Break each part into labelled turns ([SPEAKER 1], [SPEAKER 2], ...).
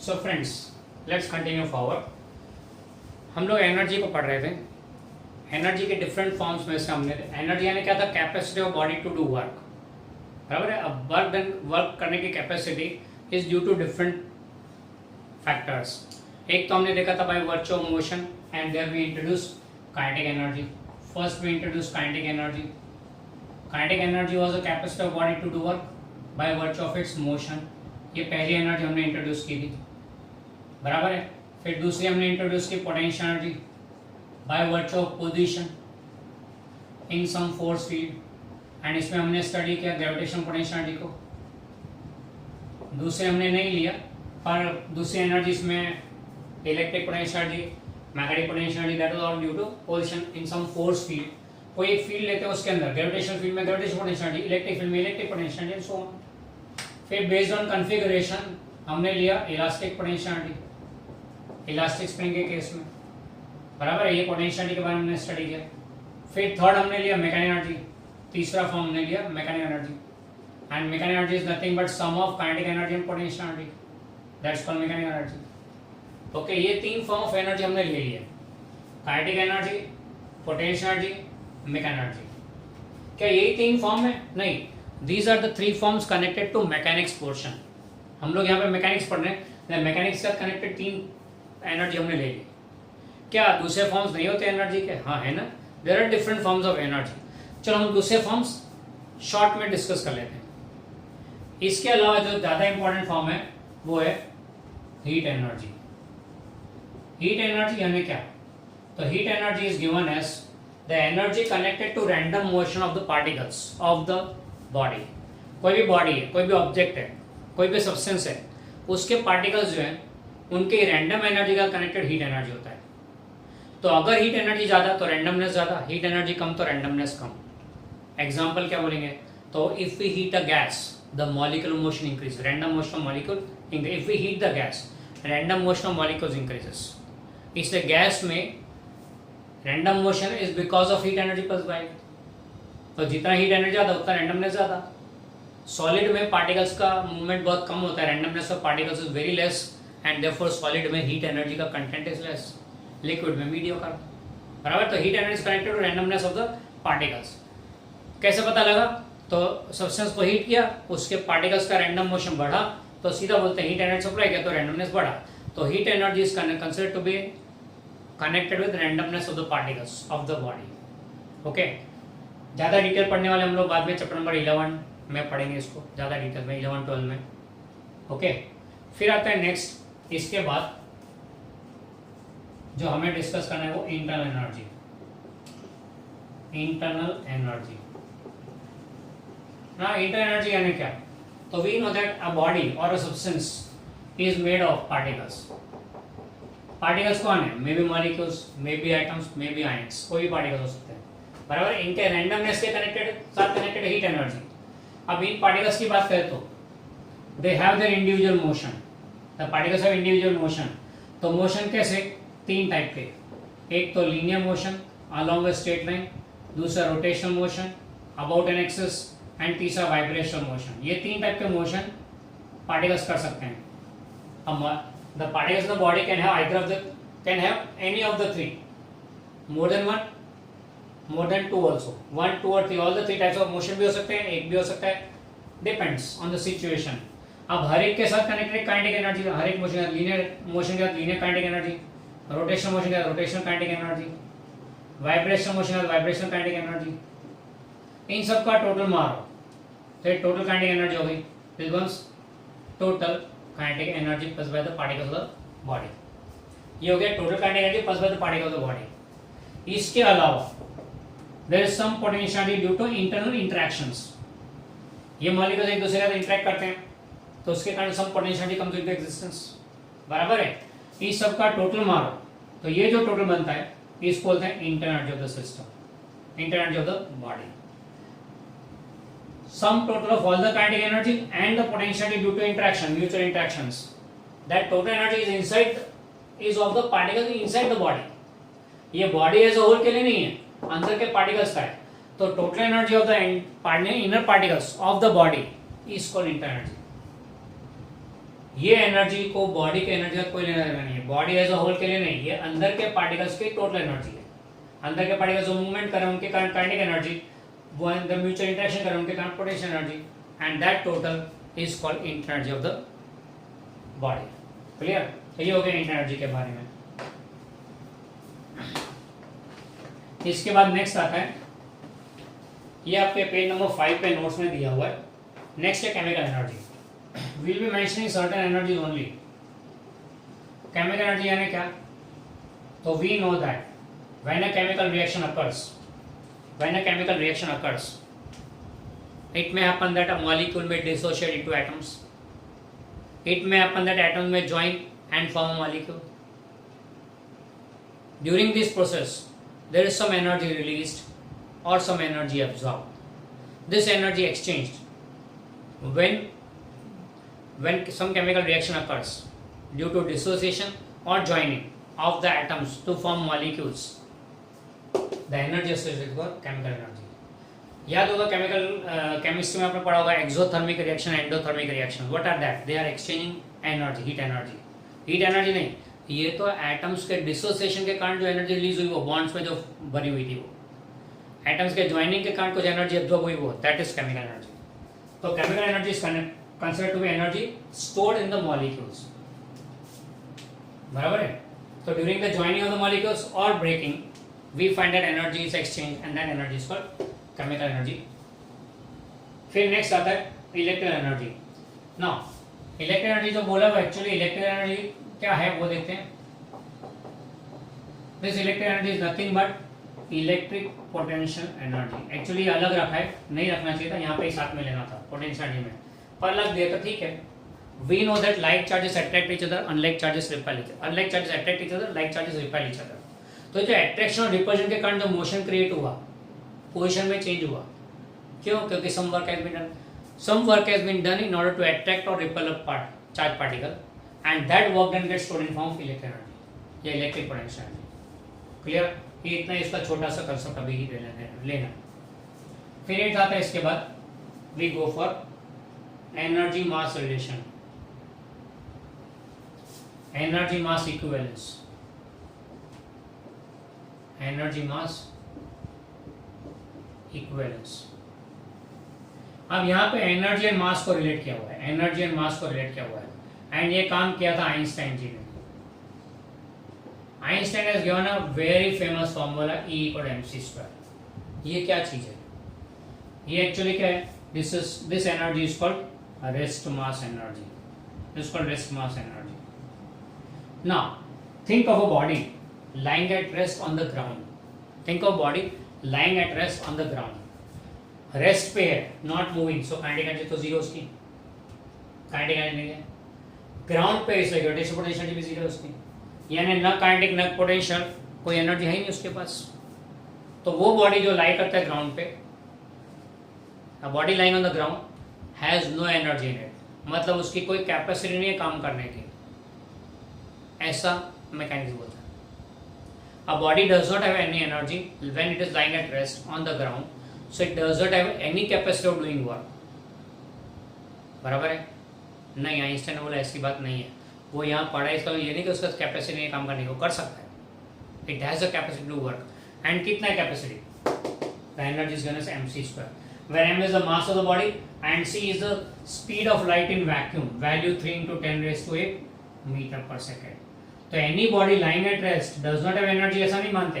[SPEAKER 1] So friends, let's continue forward. हम लोग energy को पढ़ रहे थे। एनर्जी के डिफरेंट फॉर्म्स में से हमने एनर्जी यानी क्या था, capacity of body to do work. बराबर है। अब वर्क करने की capacity is due to different factors. एक तो हमने देखा था by virtue of motion, and there we introduce kinetic energy. First we introduce kinetic energy. Kinetic energy was the capacity of body to do work by virtue of its motion. ये पहली energy हमने introduce की थी, बराबर है। फिर दूसरी हमने इंट्रोड्यूस की potential energy by virtue of position in some force field, and इसमें हमने स्टडी किया ग्रेविटेशन पोटेंशियल एनर्जी को। दूसरे हमने नहीं लिया, पर दूसरी एनर्जीज में electric potential energy, magnetic potential energy, that was all due to position in some force field. कोई एक फील्ड लेते हैं, उसके अंदर ग्रेविटेशन फील्ड में gravitation potential energy, electric field में electric potential energy, so on. फिर बेस्ड ऑन कॉन्फ़िगरेशन हमने लिया elastic potential energy, elastic spring के केस में, बराबर है। ये पोटेंशियल एनर्जी के बारे में हमने स्टडी किया। फिर थर्ड हमने लिया मैकेनिकल एनर्जी, तीसरा फॉर्म हमने लिया mechanical energy, and mechanical energy is nothing but sum of kinetic energy and potential energy, that's called mechanical energy. Okay, ये तीन फॉर्म ऑफ एनर्जी हमने ले लिए, kinetic energy, potential energy, mechanical energy. क्या यही तीन फॉर्म है? नहीं, these are the three forms connected to mechanics portion. हम लोग यहाँ पे मैकेनिक्स पढ़ रहे हैं, मैकेनिक्स से कनेक्टेड तीन एनर्जी हमने ले ली। क्या दूसरे फॉर्म्स नहीं होते एनर्जी के? हाँ, है ना। There are different forms of energy. चलो हम दूसरे फॉर्म्स शॉर्ट में डिस्कस कर लेते हैं। इसके अलावा जो ज्यादा इंपॉर्टेंट फॉर्म है वो है हीट एनर्जी। हीट एनर्जी यानी क्या? तो heat energy is given as the energy connected to random motion of the particles of the body. कोई भी बॉडी है, कोई भी ऑब्जेक्ट है, कोई भी सब्सटेंस है, उसके पार्टिकल्स जो हैं उनके रैंडम एनर्जी का कनेक्टेड हीट एनर्जी होता है। तो अगर हीट एनर्जी ज्यादा तो रैंडमनेस ज्यादा, हीट एनर्जी कम तो रैंडमनेस कम। एग्जाम्पल क्या बोलेंगे? तो if we heat a gas the molecular motion increase, random motion of molecule increase. If we heat the gas random motion of molecules increases. इसलिए gas में random motion is because of heat energy plus by. तो जितना heat energy ज्यादा उतना randomness ज्यादा। Solid में particles का movement बहुत कम होता है, randomness of particles is very less, and therefore solid में हीट एनर्जी का कंटेंट इज लेस, लिक्विड में मीडियोकर, बराबर। तो heat energy connected to randomness of the particles. कैसे पता लगा? तो सब्सटेंस को हीट किया, उसके पार्टिकल्स का रैंडम मोशन बढ़ा, तो सीधा बोलते हैं हीट एनर्जी सप्लाई किया तो रैंडमनेस बढ़ा। तो heat energy is considered to be connected with randomness of the particles of the body. Okay, ज्यादा डिटेल पढ़ने वाले हम लोग बाद में चैप्टर नंबर 11 में पढ़ेंगे इसको ज्यादा डिटेल में, 11-12 में। ओके, फिर आता है नेक्स्ट। इसके बाद जो हमें डिस्कस करना है वो इंटरनल एनर्जी। इंटरनल एनर्जी ना, इंटरनल एनर्जी यानी क्या? तो we know that a body और a substance is made of particles. Particles कौन है? Maybe molecules, maybe atoms, maybe ions, कोई भी पार्टिकल हो सकते हैं, बराबर। इनके रैंडमनेस के साथ कनेक्टेड हीट एनर्जी। अब इन पार्टिकल्स की बात करें तो they have their individual motion, the particles have individual motion. तो मोशन कैसे? तीन टाइप के, एक तो linear motion along a straight line, दूसरा rotational motion about an axis, and तीसरा वाइब्रेशनल मोशन। ये तीन टाइप के मोशन पार्टिकल्स कर सकते हैं। अब the particles in the body can have either of the, can have any of the three, more than one, more than two also, 1, 2 or 3, all the three types of motion भी हो सकते हैं, एक भी हो सकता है, depends on the situation। अब हर एक के साथ कनेक्टेड काइनेटिक एनर्जी, हर एक मोशन, लीनियर मोशन के साथ linear kinetic energy, rotational motion के साथ rotational kinetic energy, vibrational motion के साथ वाइब्रेशनल काइनेटिक एनर्जी, इन सब का टोटल मारो तो टोटल काइनेटिक एनर्जी हो गई। This once total kinetic energy plus by the particles of the body. ये हो गया total kinetic energy plus by the particles of the body. इसके अलावा there is some potentiality due to internal interactions। ये molecules एक दूसरे के साथ इंटरेक्ट करते हैं तो उसके कारण some potentiality comes into existence, बराबर है। इस सब का टोटल मारो तो ये जो टोटल बनता है इसको बोलते हैं internal energy of the system, internal energy of the body. Sum total of all the kinetic energy and the potentiality due to interaction, mutual interactions, that total energy is inside, is of the particles inside the body। ये body as a whole के लिए नहीं है, अंदर के particles का है। तो total energy of the inner particles of the body is called internal energy. ये एनर्जी को बॉडी के एनर्जी का कोई लेना देना नहीं है, बॉडी एज अ होल के लिए नहीं, ये अंदर के पार्टिकल्स की टोटल एनर्जी है। अंदर के पार्टिकल्स जो मूवमेंट कर रहे हैं उनके कारण काइनेटिक एनर्जी, वो अंदर म्यूचुअल इंटरेक्शन कर रहे हैं उनके कारण potential energy, and that total is called inter energy of the body. Clear? तो ये हो गया इंटर एनर्जी के बारे में। इसके बाद नेक्स्ट आता है, ये आपके पेज नंबर 5 पे नोट्स में दिया हुआ है। नेक्स्ट है chemical energy. Will be mentioning certain energies only. Chemical energy यानी क्या? तो we know that when a chemical reaction occurs, it may happen that a molecule may dissociate into atoms. It may happen that atoms may join and form a molecule. During this process, there is some energy released or some energy absorbed. This energy exchanged when some chemical reaction occurs due to dissociation or joining of the atoms to form molecules. The energy associated with chemical energy. याद होगा chemistry में आपने पढ़ा होगा exothermic reaction, endothermic reaction. What are that? They are exchanging energy, heat energy नहीं, ये तो atoms के डिसोसिएशन के कारण जो एनर्जी रिलीज हुई वो बॉन्ड्स में जो भरी हुई थी, वो एटम्स के ज्वाइनिंग के कारण कुछ एनर्जी एब्जॉर्ब हुई, वो दैट इज केमिकल एनर्जी। तो chemical energy is considered to be energy stored in the molecules. बराबर है? तो during the joining of the molecules और breaking we find that energy is exchange and that energy is called chemical energy. फिर next आता है electrical energy. Now electrical energy जो बोला वो एक्चुअली इलेक्ट्रिकल एनर्जी क्या है वो देखते हैं। This electrical energy is nothing but electric potential energy. Actually अलग रखा है, नहीं रखना चाहिए था, यहाँ पे ही साथ में लेना था पोटेंशियल एनर्जी में, पर अलग दिया तो ठीक है। We know that like charges attract each other, unlike charges repel each other. Unlike charges attract each other, like charges repel each other. तो जो अट्रैक्शन और रिपल्शन के कारण जो मोशन क्रिएट हुआ, पोजीशन में चेंज हुआ, क्यों? क्योंकि some work has been done in order to attract और repel a charge particle and that work done gets stored in form of electric energy या इलेक्ट्रिक पोटेंशियल एनर्जी। क्लियर? ये इतना इसका छोटा सा कंसेप्ट अभी ही लेना। फिर एक आता है इसके बाद we go for energy mass relation, energy mass equivalence, energy mass equivalence. अब यहाँ पे एनर्जी एंड मास को रिलेट किया हुआ है, एनर्जी एंड मास को रिलेट किया हुआ है, एंड ये काम किया था आइंस्टाइन जी ने। Einstein has given a very famous formula E = mc²। ये क्या चीज है? ये एक्चुअली क्या है? This energy is called rest mass energy, is called rest mass energy. Now think of a body lying at rest on the ground. Think of body lying at rest on the ground. Rest पे है, not moving, so kinetic energy तो zero उसकी, kinetic energy नहीं है। Ground पे इसलिए gravitational potential भी zero उसकी, यानी न kinetic न potential, कोई एनर्जी है ही नहीं उसके पास। तो वो बॉडी जो लाई करता है ग्राउंड पे, a body lying on the ground has no energy in it, मतलब उसकी कोई कैपेसिटी नहीं है काम करने की, ऐसा मैकेनिज्म होता है। A body does not have any energy when it is lying at rest on the ground, so it does not have any capacity of doing work. बराबर है? नहीं, आइंस्टाइन ने बोला ऐसी बात नहीं है। वो यहाँ पढ़ा है, इसका ये नहीं कि उसका कैपेसिटी नहीं काम करने की, वो कर सकता है। It has a capacity to work. And कितना है capacity? The energy is given as mc², where m is the mass of the body and c is the speed of light in vacuum, value 3 × 10⁸ meter per second. तो any body lying at rest does not have energy, ऐसा नहीं मानते,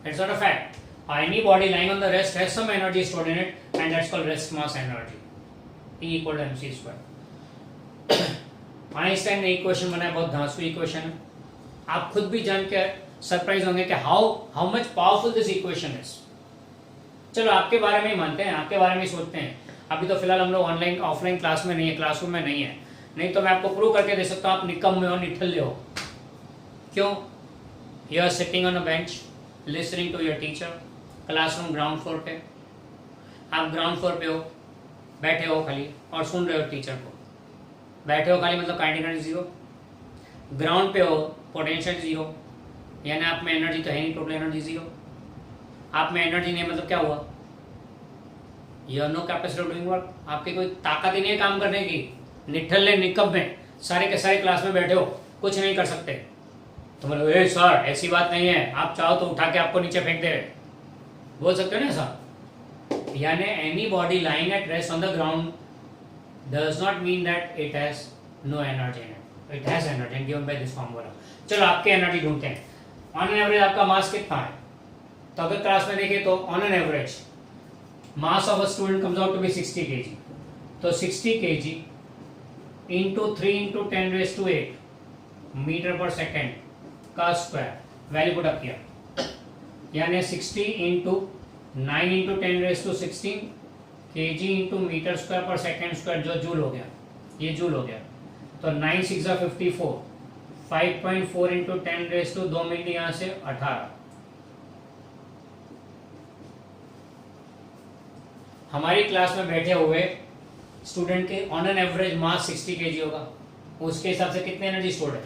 [SPEAKER 1] it's not a fact. Any body lying on the rest has some energy stored in it and that's called rest mass energy, E = mc²। Einstein ने equation बनाया, बहुत धांसू equation है, आप खुद भी जान के सरप्राइज होंगे कि how much powerful this equation is. चलो आपके बारे में ही मानते हैं, आपके बारे में ही सोचते हैं। अभी तो फिलहाल हम लोग ऑनलाइन ऑफलाइन क्लास में नहीं है, क्लासरूम में नहीं है, नहीं तो मैं आपको प्रूव करके दे सकता हूँ आप निकम्मे हो, निठल्ले हो। क्यों? You are sitting on a bench listening to your teacher, classroom ground floor पे, आप ग्राउंड फ्लोर पे हो, बैठे हो खाली और सुन रहे हो टीचर को। बैठे हो खाली मतलब काइनेटिक एनर्जी जीरो, ग्राउंड पे हो पोटेंशियल जीरो, यानी आप में एनर्जी तो है नहीं, टोटल एनर्जी जीरो। आप में एनर्जी नहीं है मतलब क्या हुआ? You have no capacity of doing work, आपकी कोई ताकत ही नहीं है काम करने की, निठल्ले निकब में सारे के सारे क्लास में बैठे हो, कुछ नहीं कर सकते। तो बोले ए सर ऐसी बात नहीं है, आप चाहो तो उठा के आपको नीचे फेंक दे, बोल सकते हो ना सर। यानी any body lying at rest on the ground does not mean that it has no energy in it, it has energy given by this formula. चलो आपके एनर्जी ढूंढते हैं। ऑन एन एवरेज आपका मास कितना है? तो अगर क्लास में देखें तो on an average mass of a student comes out to be 60 kg। तो 60 kg into 3 into 10⁸ meter per second का स्क्वायर, वैल्यू पुट अप किया, यानी 60 into 9 into 10⁻16 kg into meter square per second square, जो joule हो गया, ये joule हो गया। तो 9 6 54, 5.4 इंटू 10⁻2 मिनट यहाँ से 18। हमारी क्लास में बैठे हुए स्टूडेंट के on an average mass 60 kg होगा, उसके हिसाब से कितनी एनर्जी स्टोर्ड है।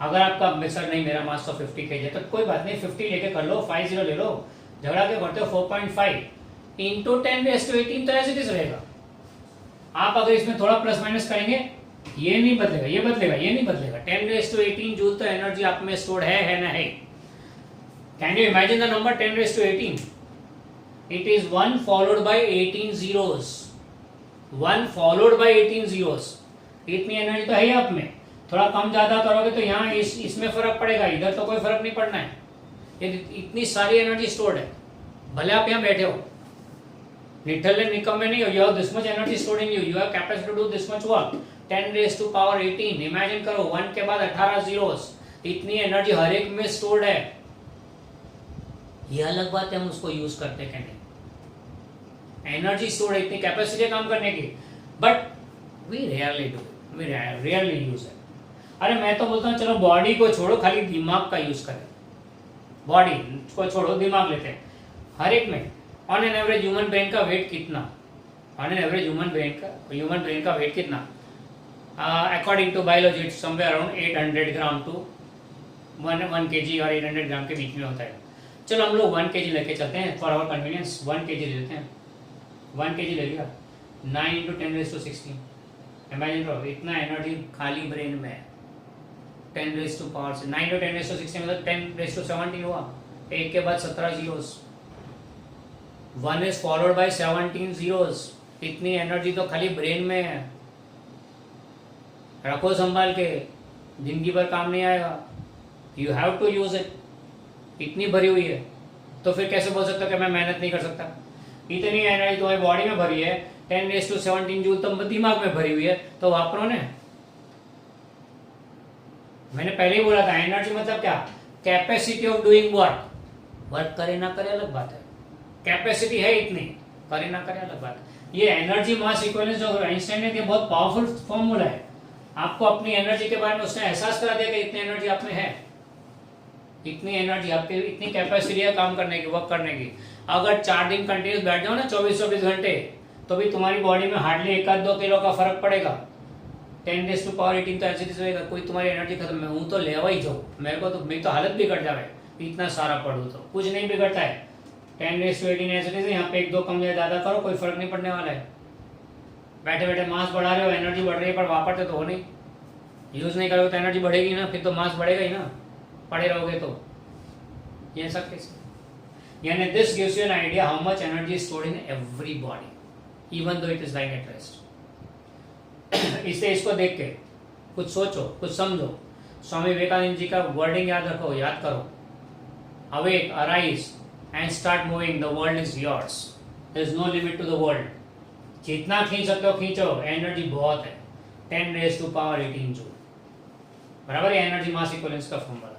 [SPEAKER 1] अगर आपका सर नहीं मेरा मास तो 50 kg है, तो कोई बात नहीं 50 लेके कर लो, 50 ले लो, झगड़ा क्यों करते हो। 4.5 इंटू 10⁻18 तो ऐसे कैसे रहेगा। आप अगर इसमें थोड़ा प्लस माइनस करेंगे, ये नहीं बदलेगा, ये बदलेगा, ये नहीं बदलेगा। 10⁻18 जूल तो एनर्जी आप में स्टोर्ड है ना है। Can you imagine the number 10⁻18? It is 1 followed by 18 zeros, 1 followed by 18 zeros। इतनी एनर्जी तो है ही आप में। थोड़ा कम ज्यादा करोगे तो यहाँ इसमें फर्क पड़ेगा, इधर तो कोई फर्क नहीं पड़ना है। ये इतनी सारी एनर्जी स्टोर्ड है, भले आप यहाँ बैठे हो, निठल्ले निकम में नहीं हो, you have this much energy stored in you, you have capacity to do this much work. 10⁻18, imagine करो 1 के बाद 18 zeros, इतनी एनर्जी हर एक में स्टोर्ड है। ये अलग बात है हम उसको यूज करते हैं नहीं, एनर्जी स्टोर इतनी कैपेसिटी काम करने की, but we rarely do, we rarely use है। अरे मैं तो बोलता हूँ चलो बॉडी को छोड़ो, खाली दिमाग का यूज करें। बॉडी को छोड़ो, दिमाग लेते हैं। हर एक में on an average human brain का वेट कितना, on an average human brain का वेट कितना, according to biology it's somewhere around 800 gram to 1 kg और 800 ग्राम के बीच में होता है। चलो हम लोग 1 kg लेके चलते हैं फॉर आवर कन्वीनियंस, 1 kg ले लेते हैं। 1 kg ले लिया, 9 इंटू 10⁻16, इमेजिन करो इतना एनर्जी खाली ब्रेन में है। 10 टू पावर से 9 इंटू 10⁻16 मतलब 10⁻17 हुआ, एक के बाद 17 zeros, 1 is followed by 17 zeros। इतनी एनर्जी तो खाली ब्रेन में है, रखो संभाल के, जिंदगी भर काम नहीं आएगा, you have to use it. इतनी भरी हुई है, तो फिर कैसे बोल सकते हो कि मैं मेहनत नहीं कर सकता। इतनी एनर्जी तुम्हारी बॉडी में भरी है, 10⁻17 जूल तो दिमाग में भरी हुई है, तो वापरो ने। मैंने पहले ही बोला था एनर्जी मतलब क्या, capacity of doing work. Work करे ना करे अलग बात है, कैपेसिटी है इतनी, करे ना करे अलग बात है। ये एनर्जी मास इक्विवेलेंस जो आइंस्टाइन ने दिया, बहुत पावरफुल फॉर्मूला है। आपको अपनी एनर्जी के बारे में उसने एहसास करा दिया कि इतनी एनर्जी आप में है, इतनी एनर्जी आपके, इतनी कैपेसिटी है काम करने की, वर्क करने की। अगर 4 दिन कंटिन्यूस बैठ जाओ ना 24-24 घंटे, तो भी तुम्हारी बॉडी में हार्डली 1-2 किलो का फर्क पड़ेगा। 10⁻18 तो ऐसे रहेगा, कोई तुम्हारी एनर्जी खत्म है। हूँ तो लेवा ही जाओ, मेरे को तो मेरी तो हालत बिगड़ जाए, इतना सारा पढ़ू तो कुछ नहीं बिगड़ता है। 10⁻18 ऐसे यहाँ पे 1-2 कम या ज्यादा करो, कोई फर्क नहीं पड़ने वाला है। बैठे बैठे मास बढ़ा रहे हो, एनर्जी बढ़ रही है, पर वापरते तो हो नहीं, यूज नहीं करोगे तो एनर्जी बढ़ेगी ना, फिर तो मास बढ़ेगा ही ना, पड़े रहोगे तो। ये सब कैसे, यानी this gives you an idea how much energy is stored in every body even though it is lying at rest. इससे इसको देख के कुछ सोचो, कुछ समझो। स्वामी विवेकानंद जी का वर्डिंग याद रखो, याद करो, awake arise and start moving, the world is yours, there is no limit to the world. जितना खींच सकते हो खींचो, एनर्जी बहुत है। 10⁻18 जूल बराबर है एनर्जी मास इक्विवेलेंस का फॉर्मूला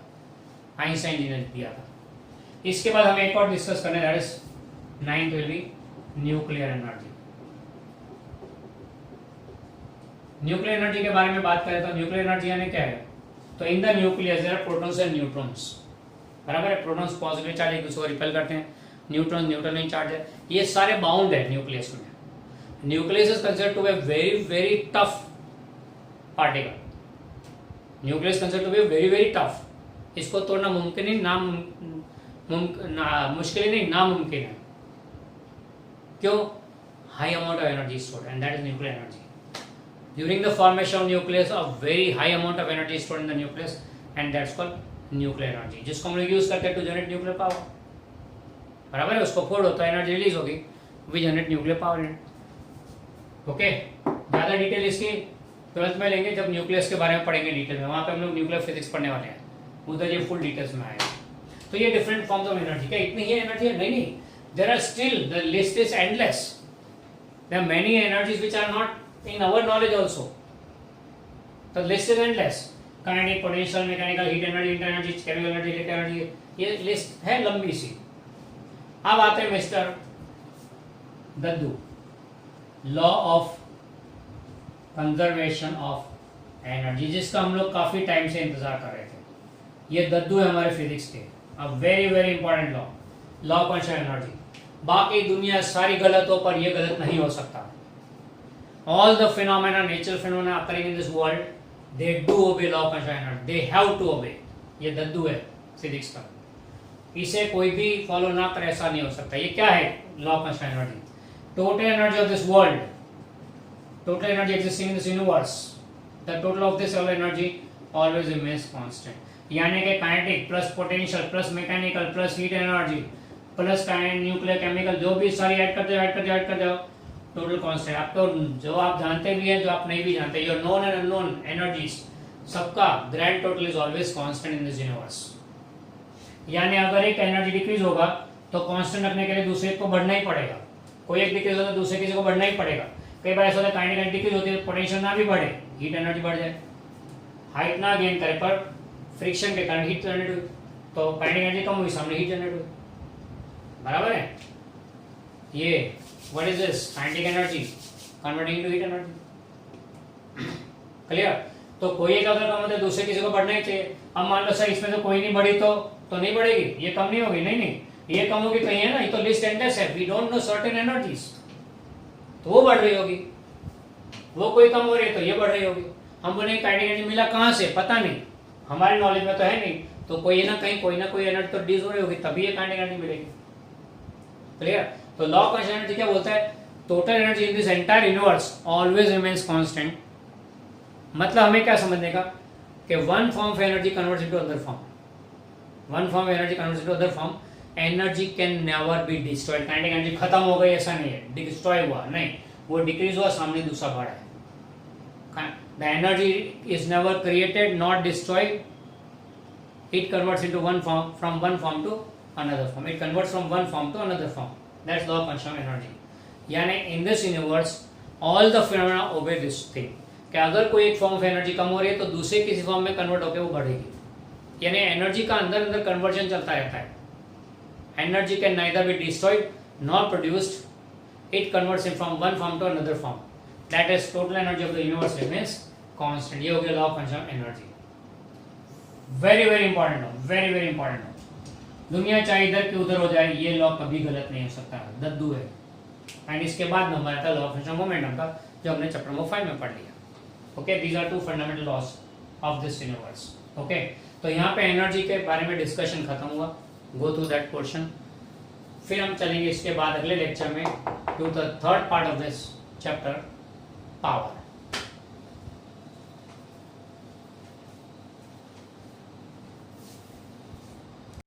[SPEAKER 1] आइंस्टाइन जी ने दिया था। इसके बाद हम एक और डिस्कस करने, that is 9th will be nuclear energy. Nuclear energy के बारे में बात करें तो न्यूक्लियर एनर्जी यानी क्या है, तो in the nucleus there are protons and neutrons, बराबर है। प्रोटॉन्स पॉजिटिव चार्ज एक दूसरे को रिपेल करते हैं, न्यूट्रॉन न्यूट्रल चार्ज है, ये सारे बाउंड है न्यूक्लियस में। Nucleus is considered to be very very tough particle, nucleus considered to be very very tough. इसको तोड़ना मुमकिन ही मुश्किल ही नहीं, नामुमकिन है। क्यों? High amount of energy stored and that is nuclear energy. During the formation of nucleus, a very high amount of energy is stored in the nucleus, and that's called nuclear energy, जिसको हम लोग use करते हैं to generate nuclear power. बराबर है, उसको फोड़ होता है, एनर्जी रिलीज होगी, we generate nuclear power unit. Okay, ज़्यादा डिटेल इसकी 12th में लेंगे जब न्यूक्लियस के बारे में पढ़ेंगे डिटेल में, वहाँ पे हम लोग न्यूक्लियर फिजिक्स पढ़ने वाले हैं, उधर ये फुल डिटेल्स में आएगा. तो ये डिफरेंट फॉर्म्स ऑफ एनर्जी, क्या इतनी ही एनर्जी है? नहीं, there are still, the list is endless. There are many energies which are not in our knowledge also. The list is endless. Kinetic, potential, mechanical, heat energy, inter energy, chemical energy, electrical energy, ये list है लंबी सी. अब आते हैं mister Daddu, law of conservation of energy, जिसका हम लोग काफी टाइम से इंतजार कर रहे थे. ये दद्दू है हमारे फिजिक्स के. अब very very important law, law of conservation energy. बाकी दुनिया सारी गलत हो, पर ये गलत नहीं हो सकता. All the phenomena, natural phenomena occurring in this world, they do obey law of conservation energy. They have to obey. ये दद्दू है फिजिक्स का, इसे कोई भी फॉलो ना करे ऐसा नहीं हो सकता. ये क्या है law of conservation energy? Total energy of this world, total energy existing in this universe, the total of this all energy always remains constant. यानी कि kinetic plus potential plus mechanical plus heat energy plus nuclear chemical, जो भी सारी add करते जाओ, total constant. आप तो जो आप जानते भी हैं, जो आप नहीं भी जानते, your known and unknown energies, सबका grand total is always constant in this universe. यानी अगर एक एनर्जी डिक्रीज होगा तो कांस्टेंट रखने के लिए दूसरे को बढ़ना ही पड़ेगा. कोई एक डिक्रीज होता है, दूसरे किसी को बढ़ना ही पड़ेगा. कई बार ऐसा होता है काइनेटिक एनर्जी डिक्रीज होती है, पोटेंशियल ना भी बढ़े, हीट एनर्जी बढ़ जाए. हाइट ना गेन करे पर फ्रिक्शन के कारण हीट जनरेट हुई, तो काइनेटिक एनर्जी कम हुई, सामने हीट जनरेट हुई. बराबर है. ये what is this kinetic energy converting into heat energy. Clear? तो कोई एक अगर कम होता है, दूसरे किसी को बढ़ना ही चाहिए. अब मान लो सर इसमें से कोई नहीं बढ़ी तो नहीं बढ़ेगी, ये कम नहीं होगी. नहीं, ये कम होगी कहीं है ना, ये तो लिस्ट एंडलेस है. We don't know certain energies, तो वो बढ़ रही होगी. वो कोई कम हो रही है तो ये बढ़ रही होगी. हम बोलेंगे काइनेटिक एनर्जी मिला कहाँ से, पता नहीं, हमारे नॉलेज में तो है नहीं. तो कोई ना कोई एनर्जी तो रिलीज हो रही होगी, तभी ये काइनेटिक एनर्जी मिलेगी. क्लियर? तो लॉ ऑफ कंजर्वेशन एनर्जी क्या बोलता है? Total energy in this entire universe always remains constant. मतलब हमें क्या समझने का कि one form of energy converts into other form, one form of energy converts into other form. Energy can never be destroyed. Kinetic energy खत्म हो गई ऐसा नहीं है, डिस्ट्रॉय हुआ नहीं, वो डिक्रीज हुआ, सामने दूसरा बढ़ा है. The energy is never created, not destroyed. It converts into one form, from one form to another form. It converts from one form to another form. That's law of conservation of energy. यानी in this universe all the phenomena obey this thing, कि अगर कोई एक form of energy कम हो रही है तो दूसरे किसी फॉर्म में कन्वर्ट होकर वो बढ़ेगी. यानी एनर्जी का अंदर अंदर कन्वर्जन चलता रहता है. Energy can neither be destroyed not produced, it converts in from one form to another form. That is total energy of the universe remains constant. ये हो गया law of conservation energy. Very very important law, very very important law. दुनिया चाहे इधर की उधर हो जाए, ये लॉ कभी गलत नहीं हो सकता. दद्दू है. एंड इसके बाद नंबर आता है लॉ ऑफ मोशन मोमेंटम का, जो हमने चैप्टर नंबर 5 में पढ़ लिया. Okay, these are two fundamental laws of this universe. Okay, तो यहाँ पे एनर्जी के बारे में डिस्कशन खत्म हुआ. Go through that portion. फिर हम चलेंगे इसके बाद अगले लेक्चर में to the third part of this chapter, power.